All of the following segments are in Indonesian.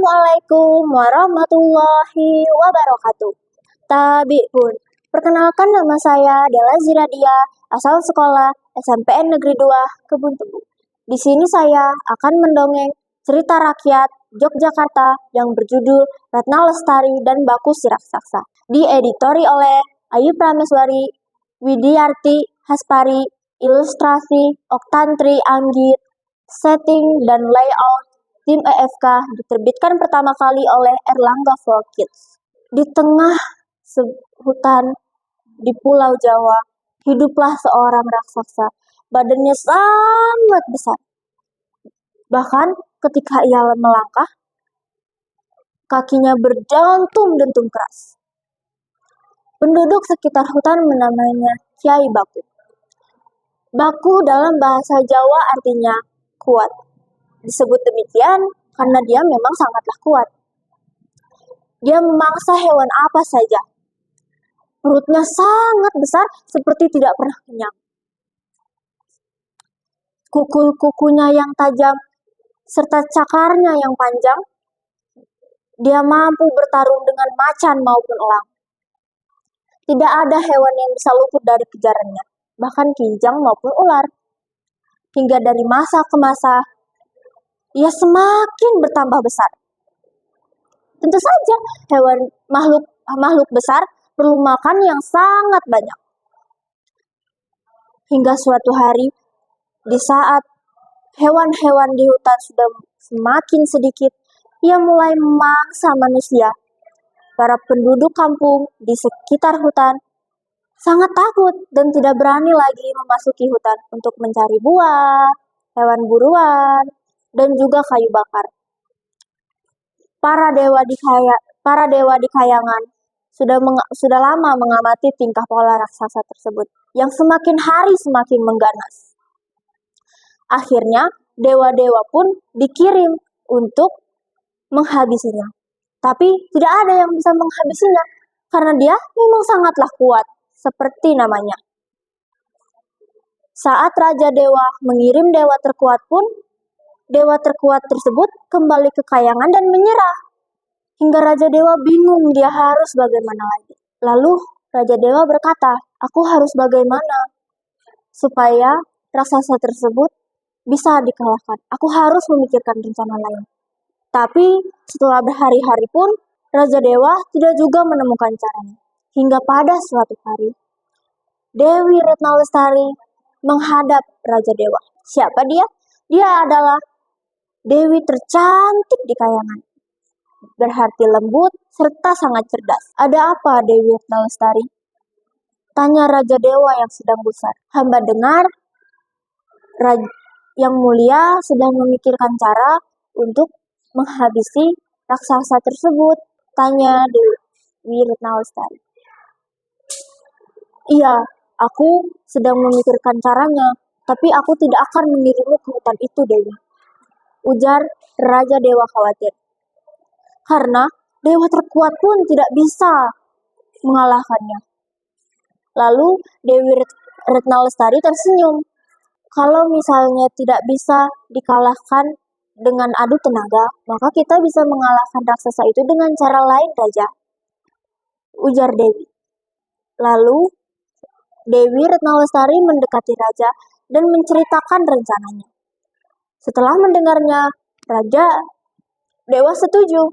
Assalamualaikum warahmatullahi wabarakatuh. Tabi'un. Perkenalkan, nama saya Della Ziradia, asal sekolah SMPN Negeri 2 Kebun Tebu. Di sini saya akan mendongeng cerita rakyat Yogyakarta yang berjudul Ratna Lestari dan Baku Si Raksasa. Dieditori oleh Ayu Prameswari, Widiarti Haspari, ilustrasi Oktantri Anggit, setting dan layout tim EFK, diterbitkan pertama kali oleh Erlangga for Kids. Di tengah hutan di Pulau Jawa, hiduplah seorang raksasa. Badannya sangat besar. Bahkan ketika ia melangkah, kakinya berdentum-dentum keras. Penduduk sekitar hutan menamainya Kiai Baku. Baku dalam bahasa Jawa artinya kuat. Disebut demikian karena dia memang sangatlah kuat. Dia memangsa hewan apa saja. Perutnya sangat besar seperti tidak pernah kenyang. Kuku-kukunya yang tajam serta cakarnya yang panjang, dia mampu bertarung dengan macan maupun elang. Tidak ada hewan yang bisa luput dari kejarannya, bahkan kijang maupun ular. Hingga dari masa ke masa, ia semakin bertambah besar. Tentu saja, makhluk besar perlu makan yang sangat banyak. Hingga suatu hari, di saat hewan-hewan di hutan sudah semakin sedikit, ia mulai memangsa manusia. Para penduduk kampung di sekitar hutan sangat takut dan tidak berani lagi memasuki hutan untuk mencari buah, hewan buruan, dan juga kayu bakar. Para dewa di kayangan sudah lama mengamati tingkah pola raksasa tersebut yang semakin hari semakin mengganas. Akhirnya, dewa-dewa pun dikirim untuk menghabisinya. Tapi tidak ada yang bisa menghabisinya karena dia memang sangatlah kuat, seperti namanya. Saat Raja Dewa mengirim dewa terkuat pun, dewa terkuat tersebut kembali ke kayangan dan menyerah. Hingga Raja Dewa bingung dia harus bagaimana lagi. Lalu Raja Dewa berkata, "Aku harus bagaimana supaya raksasa tersebut bisa dikalahkan? Aku harus memikirkan rencana lain." Tapi setelah berhari-hari pun, Raja Dewa tidak juga menemukan caranya. Hingga pada suatu hari, Dewi Ratna Lestari menghadap Raja Dewa. Siapa dia? Dia adalah Dewi tercantik di kayangan, berhati lembut serta sangat cerdas. "Ada apa, Dewi Ratna Lestari?" tanya Raja Dewa yang sedang gusar. "Hamba dengar yang mulia sedang memikirkan cara untuk menghabisi raksasa tersebut," tanya Dewi Ratna Lestari. "Iya, aku sedang memikirkan caranya, tapi aku tidak akan mengirimmu ke hutan itu, Dewi," ujar Raja Dewa khawatir. Karena dewa terkuat pun tidak bisa mengalahkannya. Lalu Dewi Ratna Lestari tersenyum. "Kalau misalnya tidak bisa dikalahkan dengan adu tenaga, maka kita bisa mengalahkan raksasa itu dengan cara lain, Raja," ujar Dewi. Lalu Dewi Ratna Lestari mendekati Raja dan menceritakan rencananya. Setelah mendengarnya, Raja Dewa setuju.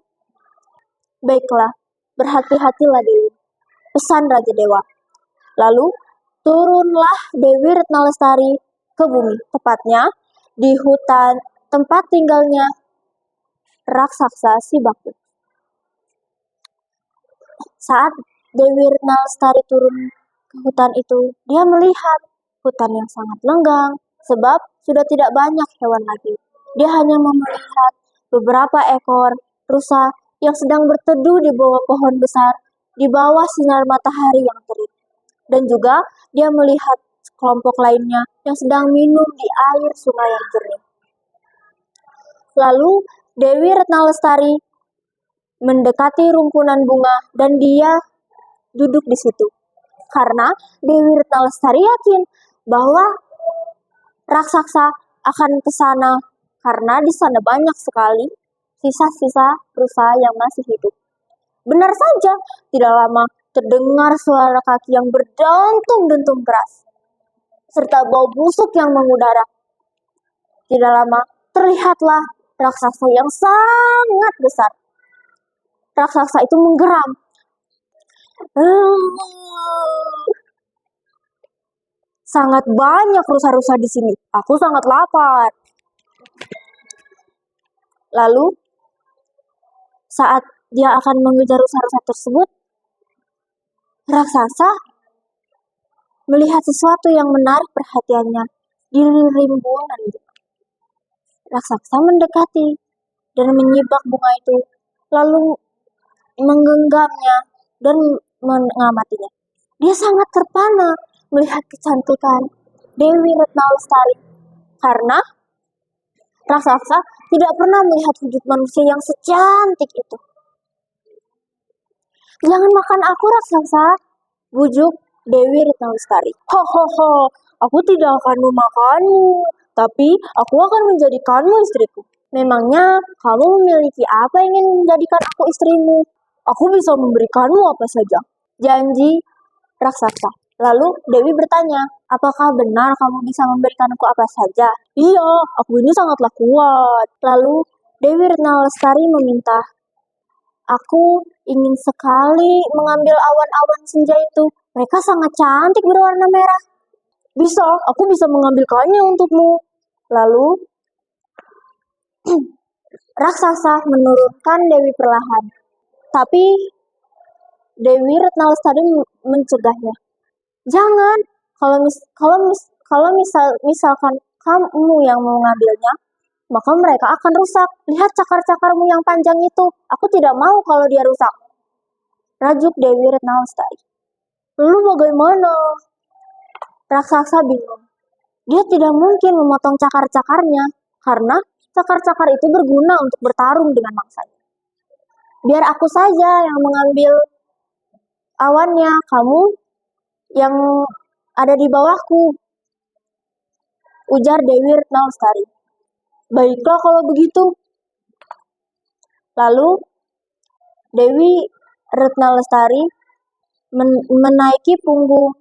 "Baiklah, berhati-hatilah Dewi," pesan Raja Dewa. Lalu turunlah Dewi Ratna Lestari ke bumi, tepatnya di hutan tempat tinggalnya raksasa si Baku. Saat Dewi Ratna Lestari turun ke hutan itu, dia melihat hutan yang sangat lenggang sebab sudah tidak banyak hewan lagi. Dia hanya melihat beberapa ekor rusa yang sedang berteduh di bawah pohon besar di bawah sinar matahari yang terik. Dan juga dia melihat kelompok lainnya yang sedang minum di air sungai yang jernih. Lalu Dewi Ratna Lestari mendekati rumpunan bunga dan dia duduk di situ. Karena Dewi Ratna Lestari yakin bahwa raksasa akan ke sana karena di sana banyak sekali sisa-sisa rusa yang masih hidup. Benar saja, tidak lama terdengar suara kaki yang berdentum-dentum keras, serta bau busuk yang mengudara. Tidak lama, terlihatlah raksasa yang sangat besar. Raksasa itu menggeram. Sangat banyak rusa-rusa di sini. Aku sangat lapar. Lalu, saat dia akan mengejar rusa-rusa tersebut, raksasa melihat sesuatu yang menarik perhatiannya di rimbunan. Raksasa mendekati dan menyibak bunga itu, lalu menggenggamnya dan mengamatinya. Dia sangat terpana melihat kecantikan Dewi Retna Lestari, karena raksasa tidak pernah melihat wujud manusia yang secantik itu. Jangan makan aku, raksasa, bujuk Dewi Retna Lestari. Ho, aku tidak akan memakanmu, tapi aku akan menjadikanmu istriku. Memangnya kamu memiliki apa yang ingin menjadikan aku istrimu? Aku bisa memberikanmu apa saja. Janji raksasa. Lalu Dewi bertanya, apakah benar kamu bisa memberikanku apa saja? Iya, aku ini sangatlah kuat. Lalu Dewi Retna Lestari meminta, aku ingin sekali mengambil awan-awan senja itu. Mereka sangat cantik berwarna merah. Bisa, aku bisa mengambilkannya untukmu. Lalu raksasa menurunkan Dewi perlahan. Tapi Dewi Retna Lestari mencegahnya. Jangan, kalau misalkan kamu yang mengambilnya, maka mereka akan rusak. Lihat cakar-cakarmu yang panjang itu. Aku tidak mau kalau dia rusak. Rajuk Dewi Retna Lestari. Lalu bagaimana? Raksasa bingung. Dia tidak mungkin memotong cakar-cakarnya, karena cakar-cakar itu berguna untuk bertarung dengan mangsanya. Biar aku saja yang mengambil awannya, kamu yang ada di bawahku, ujar Dewi Retna Lestari. Baiklah kalau begitu. Lalu Dewi Retna Lestari menaiki punggung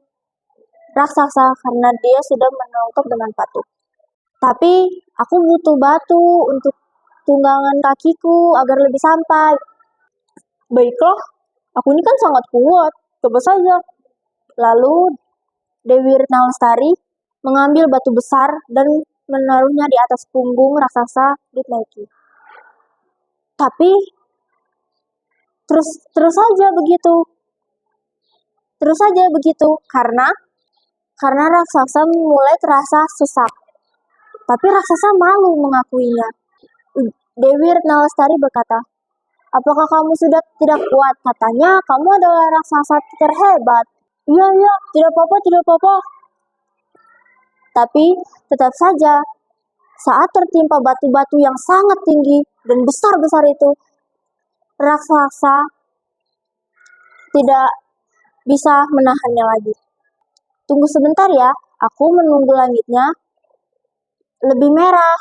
raksasa karena dia sudah menongkok dengan patuh. Tapi aku butuh batu untuk tunggangan kakiku agar lebih sampai. Baiklah, aku ini kan sangat kuat. Coba saja. Lalu Dewi Retna Lestari mengambil batu besar dan menaruhnya di atas punggung raksasa dinaiki. Tapi terus saja begitu karena raksasa mulai terasa sesak. Tapi raksasa malu mengakuinya. Dewi Retna Lestari berkata, apakah kamu sudah tidak kuat? Katanya kamu adalah raksasa terhebat. Iya, tidak apa-apa. Tapi tetap saja, saat tertimpa batu-batu yang sangat tinggi dan besar-besar itu, raksasa tidak bisa menahannya lagi. Tunggu sebentar ya, aku menunggu langitnya lebih merah,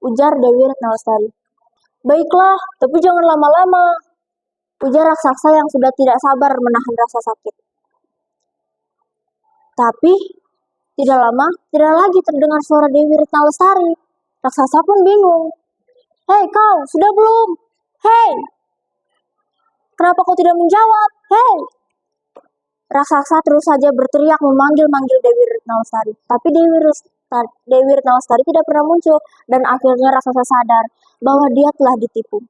ujar Dewi Retna Lestari. Baiklah, tapi jangan lama-lama, ujar raksasa yang sudah tidak sabar menahan rasa sakit. Tapi tidak lama, tidak lagi terdengar suara Dewi Retna Lestari. Raksasa pun bingung. Hei kau, sudah belum? Hei, kenapa kau tidak menjawab? Hei. Raksasa terus saja berteriak memanggil-manggil Dewi Retna Lestari. Tapi Dewi Retna Lestari tidak pernah muncul, dan akhirnya raksasa sadar bahwa dia telah ditipu.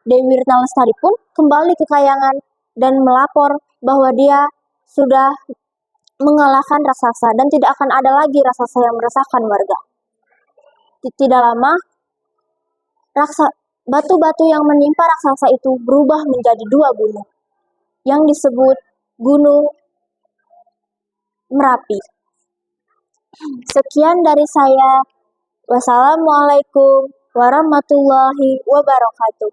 Dewi Retna Lestari pun kembali ke kayangan dan melapor bahwa dia sudah mengalahkan raksasa dan tidak akan ada lagi raksasa yang meresahkan warga. Tidak lama, batu-batu yang menimpa raksasa itu berubah menjadi 2 gunung yang disebut Gunung Merapi. Sekian dari saya. Wassalamualaikum warahmatullahi wabarakatuh.